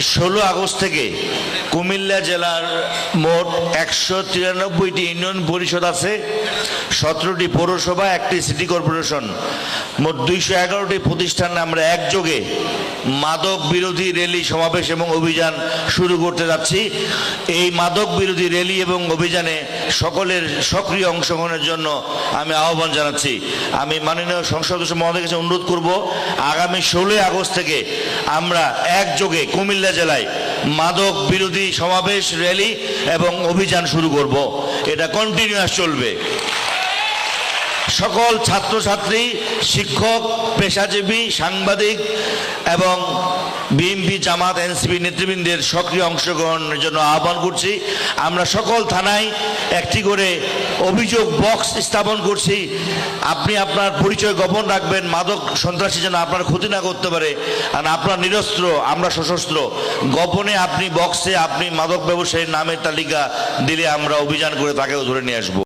16 August থেকে কুমিল্লা জেলার মোট 193টি ইউনিয়ন পরিষদ আছে, 17টি পৌরসভা, 1টি সিটি কর্পোরেশন, মোট 211টি প্রতিষ্ঠানে আমরা একযোগে মাদক বিরোধী র্যালি, সমাবেশ এবং অভিযান শুরু করতে যাচ্ছি। এই মাদক বিরোধী র্যালি এবং অভিযানে সকলের সক্রিয় অংশগ্রহণের জন্য আমি আহ্বান জানাচ্ছি। আমি মাননীয় সংসদ সদস্য মহোদয়ের কাছে অনুরোধ করব, আগামী 16 আগস্ট থেকে আমরা একযোগে কুমিল্লা জেলায় মাদক বিরোধী সমাবেশ, র্যালি এবং অভিযান শুরু করব। এটা কন্টিনিউয়াস চলবে। সকল ছাত্রছাত্রী, শিক্ষক, পেশাজীবী, সাংবাদিক এবং বিএনপি, জামাত, এনসিপি নেতৃবৃন্দের সক্রিয় অংশগ্রহণের জন্য আহ্বান করছি। আমরা সকল থানায় একটি করে অভিযোগ বক্স স্থাপন করছি। আপনি আপনার পরিচয় গোপন রাখবেন, মাদক সন্ত্রাসী যেন আপনার ক্ষতি না করতে পারে। আর আপনার নিরস্ত্র, আমরা সশস্ত্র, গোপনে আপনি বক্সে আপনি মাদক ব্যবসায়ীর নামের তালিকা দিলে আমরা অভিযান করে তাকেও ধরে নিয়ে আসবো।